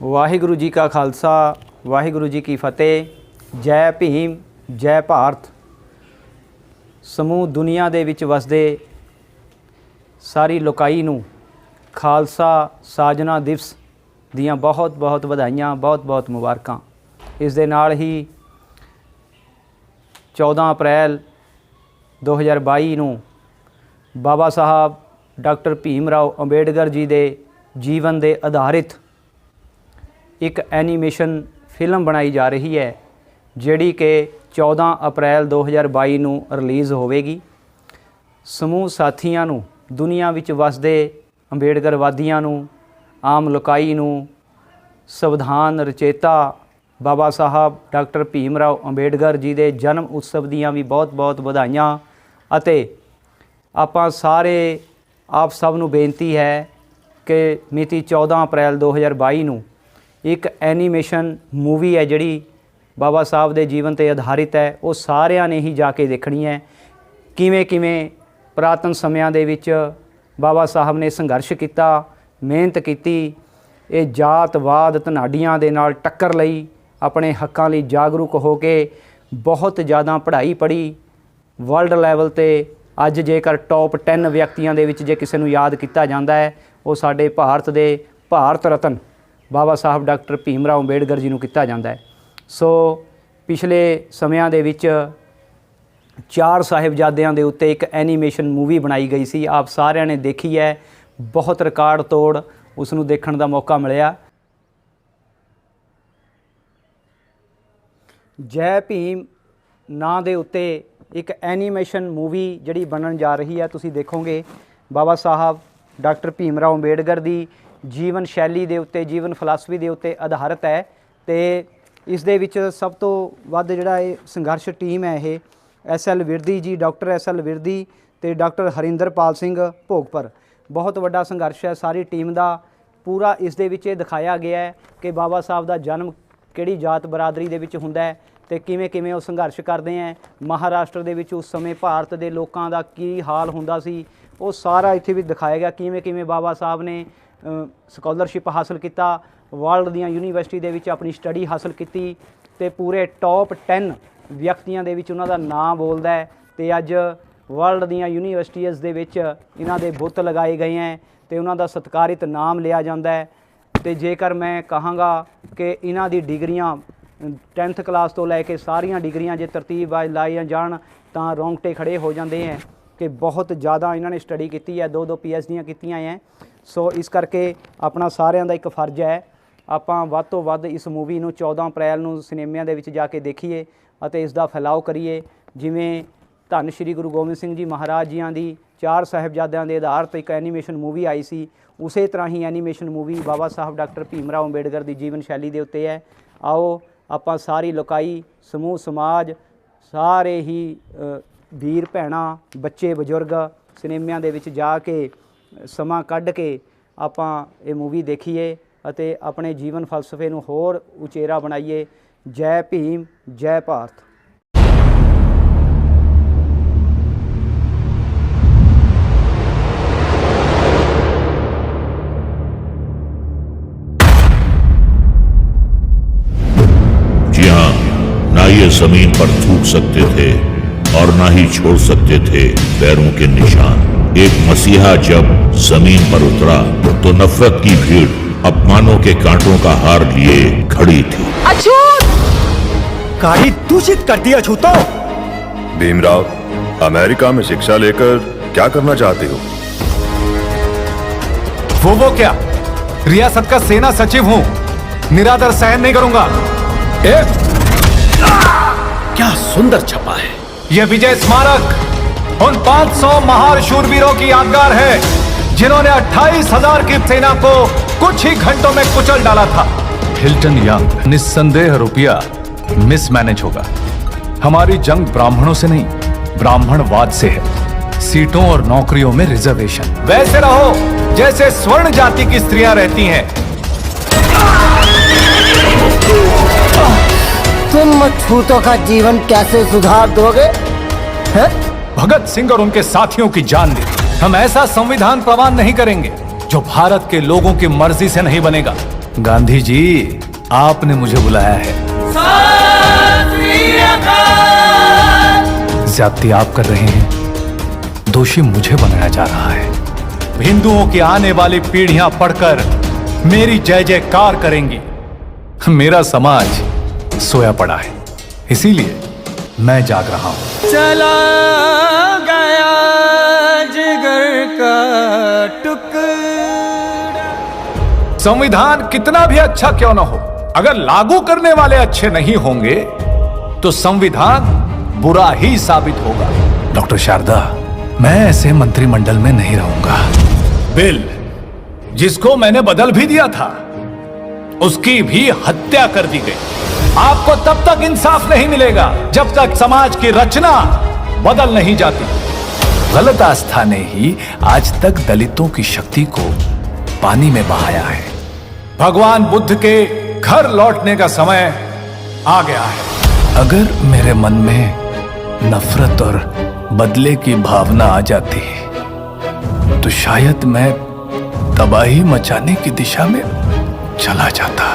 ਵਾਹਿਗੁਰੂ ਜੀ ਕਾ ਖਾਲਸਾ ਵਾਹਿਗੁਰੂ ਜੀ ਕੀ ਫਤਿਹ। ਜੈ ਭੀਮ ਜੈ ਭਾਰਤ। ਸਮੂਹ ਦੁਨੀਆ ਦੇ ਵਿੱਚ ਵਸਦੇ ਸਾਰੀ ਲੋਕਾਈ ਨੂੰ ਖਾਲਸਾ ਸਾਜਨਾ ਦਿਵਸ ਦੀਆਂ ਬਹੁਤ ਬਹੁਤ ਵਧਾਈਆਂ, ਬਹੁਤ ਬਹੁਤ ਮੁਬਾਰਕਾਂ। ਇਸ ਦੇ ਨਾਲ ਹੀ 14 ਅਪ੍ਰੈਲ 2022 ਨੂੰ ਬਾਬਾ ਸਾਹਿਬ ਡਾਕਟਰ ਭੀਮ ਰਾਓ ਅੰਬੇਡਕਰ ਜੀ ਦੇ ਜੀਵਨ ਦੇ ਆਧਾਰਿਤ ਇੱਕ ਐਨੀਮੇਸ਼ਨ ਫਿਲਮ ਬਣਾਈ ਜਾ ਰਹੀ ਹੈ, ਜਿਹੜੀ ਕਿ 14 ਅਪ੍ਰੈਲ 2022 ਨੂੰ ਰਿਲੀਜ਼ ਹੋਵੇਗੀ। ਸਮੂਹ ਸਾਥੀਆਂ ਨੂੰ, ਦੁਨੀਆ ਵਿੱਚ ਵਸਦੇ ਅੰਬੇਡਕਰਵਾਦੀਆਂ ਨੂੰ, ਆਮ ਲੋਕਾਈ ਨੂੰ, ਸੰਵਿਧਾਨ ਰਚੇਤਾ ਬਾਬਾ ਸਾਹਿਬ ਡਾਕਟਰ ਭੀਮ ਰਾਓ ਅੰਬੇਡਕਰ ਜੀ ਦੇ ਜਨਮ ਉਤਸਵ ਦੀਆਂ ਵੀ ਬਹੁਤ ਬਹੁਤ ਵਧਾਈਆਂ। ਅਤੇ ਆਪਾਂ ਸਾਰੇ ਆਪ ਸਭ ਨੂੰ ਬੇਨਤੀ ਹੈ ਕਿ ਮਿਤੀ 14 ਅਪ੍ਰੈਲ 2022 ਨੂੰ ਇੱਕ ਐਨੀਮੇਸ਼ਨ ਮੂਵੀ ਹੈ ਜਿਹੜੀ ਬਾਬਾ ਸਾਹਿਬ ਦੇ ਜੀਵਨ 'ਤੇ ਆਧਾਰਿਤ ਹੈ, ਉਹ ਸਾਰਿਆਂ ਨੇ ਹੀ ਜਾ ਕੇ ਦੇਖਣੀ ਹੈ। ਕਿਵੇਂ ਕਿਵੇਂ ਪੁਰਾਤਨ ਸਮਿਆਂ ਦੇ ਵਿੱਚ ਬਾਬਾ ਸਾਹਿਬ ਨੇ ਸੰਘਰਸ਼ ਕੀਤਾ, ਮਿਹਨਤ ਕੀਤੀ, ਇਹ ਜਾਤਵਾਦ ਧਨਾਡੀਆਂ ਦੇ ਨਾਲ ਟੱਕਰ ਲਈ, ਆਪਣੇ ਹੱਕਾਂ ਲਈ ਜਾਗਰੂਕ ਹੋ ਕੇ ਬਹੁਤ ਜ਼ਿਆਦਾ ਪੜ੍ਹਾਈ ਪੜ੍ਹੀ। ਵਰਲਡ ਲੈਵਲ 'ਤੇ ਅੱਜ ਜੇਕਰ ਟੌਪ 10 ਵਿਅਕਤੀਆਂ ਦੇ ਵਿੱਚ ਜੇ ਕਿਸੇ ਨੂੰ ਯਾਦ ਕੀਤਾ ਜਾਂਦਾ ਹੈ, ਉਹ ਸਾਡੇ ਭਾਰਤ ਦੇ ਭਾਰਤ ਰਤਨ ਬਾਬਾ ਸਾਹਿਬ ਡਾਕਟਰ ਭੀਮ ਰਾਓ ਅੰਬੇਡਕਰ ਜੀ ਨੂੰ ਕੀਤਾ ਜਾਂਦਾ ਹੈ। ਸੋ ਪਿਛਲੇ ਸਮਿਆਂ ਦੇ ਵਿੱਚ 4 ਸਾਹਿਬਜ਼ਾਦਿਆਂ ਦੇ ਉੱਤੇ ਇੱਕ ਐਨੀਮੇਸ਼ਨ ਮੂਵੀ ਬਣਾਈ ਗਈ ਸੀ, ਆਪ ਸਾਰਿਆਂ ਨੇ ਦੇਖੀ ਹੈ। ਬਹੁਤ ਰਿਕਾਰਡ ਤੋੜ ਉਸ ਨੂੰ ਦੇਖਣ ਦਾ ਮੌਕਾ ਮਿਲਿਆ। ਜੈ ਭੀਮ ਨਾਂ ਦੇ ਉੱਤੇ ਇੱਕ ਐਨੀਮੇਸ਼ਨ ਮੂਵੀ ਜਿਹੜੀ ਬਣਨ ਜਾ ਰਹੀ ਹੈ, ਤੁਸੀਂ ਦੇਖੋਗੇ ਬਾਬਾ ਸਾਹਿਬ ਡਾਕਟਰ ਭੀਮ ਰਾਓ ਅੰਬੇਡਕਰ ਦੀ ਜੀਵਨ ਸ਼ੈਲੀ ਦੇ ਉੱਤੇ, ਜੀਵਨ ਫਿਲਾਸਫੀ ਦੇ ਉੱਤੇ ਆਧਾਰਿਤ ਹੈ। ਅਤੇ ਇਸ ਦੇ ਵਿੱਚ ਸਭ ਤੋਂ ਵੱਧ ਜਿਹੜਾ ਇਹ ਸੰਘਰਸ਼ ਟੀਮ ਹੈ, ਇਹ SL ਵਿਰਦੀ ਜੀ, ਡਾਕਟਰ SL ਵਿਰਦੀ ਅਤੇ ਡਾਕਟਰ ਹਰਿੰਦਰਪਾਲ ਸਿੰਘ ਭੋਗਪੁਰ, ਬਹੁਤ ਵੱਡਾ ਸੰਘਰਸ਼ ਹੈ ਸਾਰੀ ਟੀਮ ਦਾ। ਪੂਰਾ ਇਸ ਦੇ ਵਿੱਚ ਇਹ ਦਿਖਾਇਆ ਗਿਆ ਹੈ ਕਿ ਬਾਬਾ ਸਾਹਿਬ ਦਾ ਜਨਮ ਕਿਹੜੀ ਜਾਤ ਬਰਾਦਰੀ ਦੇ ਵਿੱਚ ਹੁੰਦਾ ਹੈ ਅਤੇ ਕਿਵੇਂ ਕਿਵੇਂ ਉਹ ਸੰਘਰਸ਼ ਕਰਦੇ ਹੈ। ਮਹਾਰਾਸ਼ਟਰ ਦੇ ਵਿੱਚ ਉਸ ਸਮੇਂ ਭਾਰਤ ਦੇ ਲੋਕਾਂ ਦਾ ਕੀ ਹਾਲ ਹੁੰਦਾ ਸੀ, ਉਹ ਸਾਰਾ ਇੱਥੇ ਵੀ ਦਿਖਾਇਆ ਗਿਆ। ਕਿਵੇਂ ਕਿਵੇਂ ਬਾਬਾ ਸਾਹਿਬ ਨੇ ਸਕਾਲਰਸ਼ਿਪ ਹਾਸਲ ਕੀਤਾ, ਵਰਲਡ ਦੀਆਂ ਯੂਨੀਵਰਸਿਟੀ ਦੇ ਵਿੱਚ ਆਪਣੀ ਸਟੱਡੀ ਹਾਸਲ ਕੀਤੀ ਅਤੇ ਪੂਰੇ ਟੌਪ 10 ਵਿਅਕਤੀਆਂ ਦੇ ਵਿੱਚ ਉਹਨਾਂ ਦਾ ਨਾਂ ਬੋਲਦਾ ਹੈ। ਅਤੇ ਅੱਜ ਵਰਲਡ ਦੀਆਂ ਯੂਨੀਵਰਸਿਟੀਜ਼ ਦੇ ਵਿੱਚ ਇਹਨਾਂ ਦੇ ਬੁੱਤ ਲਗਾਏ ਗਏ ਹੈ ਅਤੇ ਉਹਨਾਂ ਦਾ ਸਤਿਕਾਰਿਤ ਨਾਮ ਲਿਆ ਜਾਂਦਾ ਹੈ। ਅਤੇ ਜੇਕਰ ਮੈਂ ਕਹਾਂਗਾ ਕਿ ਇਹਨਾਂ ਦੀ ਡਿਗਰੀਆਂ 10th ਕਲਾਸ ਤੋਂ ਲੈ ਕੇ ਸਾਰੀਆਂ ਡਿਗਰੀਆਂ ਜੇ ਤਰਤੀਬ ਲਾਈਆਂ ਜਾਣ ਤਾਂ ਰੌਂਗਟੇ ਖੜੇ ਹੋ ਜਾਂਦੇ ਹੈ ਕਿ ਬਹੁਤ ਜ਼ਿਆਦਾ ਇਹਨਾਂ ਨੇ ਸਟੱਡੀ ਕੀਤੀ ਹੈ, 2-2 PhDਆਂ ਕੀਤੀਆਂ ਹੈ। ਸੋ ਇਸ ਕਰਕੇ ਆਪਣਾ ਸਾਰਿਆਂ ਦਾ ਇੱਕ ਫਰਜ਼ ਹੈ, ਆਪਾਂ ਵੱਧ ਤੋਂ ਵੱਧ ਇਸ ਮੂਵੀ ਨੂੰ 14 ਅਪ੍ਰੈਲ ਨੂੰ ਸਿਨੇਮਿਆਂ ਦੇ ਵਿੱਚ ਜਾ ਕੇ ਦੇਖੀਏ ਅਤੇ ਇਸ ਦਾ ਫੈਲਾਓ ਕਰੀਏ। ਜਿਵੇਂ ਧੰਨ ਸ਼੍ਰੀ ਗੁਰੂ ਗੋਬਿੰਦ ਸਿੰਘ ਜੀ ਮਹਾਰਾਜ ਜੀਆਂ ਦੀ 4 ਸਾਹਿਬਜ਼ਾਦਿਆਂ ਦੇ ਆਧਾਰ 'ਤੇ ਇੱਕ ਐਨੀਮੇਸ਼ਨ ਮੂਵੀ ਆਈ ਸੀ, ਉਸੇ ਤਰ੍ਹਾਂ ਹੀ ਐਨੀਮੇਸ਼ਨ ਮੂਵੀ ਬਾਬਾ ਸਾਹਿਬ ਡਾਕਟਰ ਭੀਮ ਰਾਓ ਅੰਬੇਡਕਰ ਦੀ ਜੀਵਨ ਸ਼ੈਲੀ ਦੇ ਉੱਤੇ ਹੈ। ਆਓ ਆਪਾਂ ਸਾਰੀ ਲੋਕਾਈ, ਸਮੂਹ ਸਮਾਜ, ਸਾਰੇ ਹੀ ਵੀਰ ਭੈਣਾਂ, ਬੱਚੇ ਬਜ਼ੁਰਗ ਸਿਨੇਮਿਆਂ ਦੇ ਵਿੱਚ ਜਾ ਕੇ ਸਮਾਂ ਕੱਢ ਕੇ ਆਪਾਂ ਇਹ ਮੂਵੀ ਦੇਖੀਏ ਅਤੇ ਆਪਣੇ ਜੀਵਨ ਫਲਸਫੇ ਨੂੰ ਹੋਰ ਉਚੇਰਾ ਬਣਾਈਏ। ਜੈ ਭੀਮ ਜੈ ਭਾਰਤ। जी हाँ, ना ये जमीन पर थूक सकते थे और ना ही छोड़ सकते थे पैरों के निशान। एक मसीहा जब जमीन पर उतरा तो नफरत की भीड़ अपमानों के कांटों का हार लिए खड़ी थी। अछूत! गाड़ी दूषित कर दी अछूतो। भीमराव, अमेरिका में शिक्षा लेकर क्या करना चाहते हो? वो क्या? रियासत का सेना सचिव हूँ, निरादर सहन नहीं करूंगा। क्या सुंदर छपा है यह विजय स्मारक उन 500 महान शूरवीरों की यादगार है जिन्होंने 28,000 की सेना को कुछ ही घंटों में कुचल डाला था। हिल्टन यंग, निस्संदेह रुपया मिसमैनेज होगा। हमारी जंग ब्राह्मणों से नहीं, ब्राह्मणवाद से है। सीटों और नौकरियों में रिजर्वेशन वैसे रहो जैसे स्वर्ण जाति की स्त्रियां रहती हैं। तुम अछूतों का जीवन कैसे सुधार दोगे? है? भगत सिंह और उनके साथियों की जान दे। हम ऐसा संविधान प्रवान नहीं करेंगे जो भारत के लोगों की मर्जी से नहीं बनेगा। गांधी जी, आपने मुझे बुलाया है। ज्यादती आप कर रहे हैं, दोषी मुझे बनाया जा रहा है। हिंदुओं की आने वाली पीढ़ियां पढ़कर मेरी जय जयकार करेंगी। मेरा समाज सोया पड़ा है, इसीलिए मैं जाग रहा हूं। चला गया जिगर का टुकड़ा। संविधान कितना भी अच्छा क्यों ना हो, अगर लागू करने वाले अच्छे नहीं होंगे तो संविधान बुरा ही साबित होगा। डॉक्टर शारदा, मैं ऐसे मंत्रिमंडल में नहीं रहूंगा। बिल जिसको मैंने बदल भी दिया था, उसकी भी हत्या कर दी गई। आपको तब तक इंसाफ नहीं मिलेगा जब तक समाज की रचना बदल नहीं जाती। गलत आस्था ने ही आज तक दलितों की शक्ति को पानी में बहाया है। भगवान बुद्ध के घर लौटने का समय आ गया है। अगर मेरे मन में नफरत और बदले की भावना आ जाती तो शायद मैं तबाही मचाने की दिशा में चला जाता।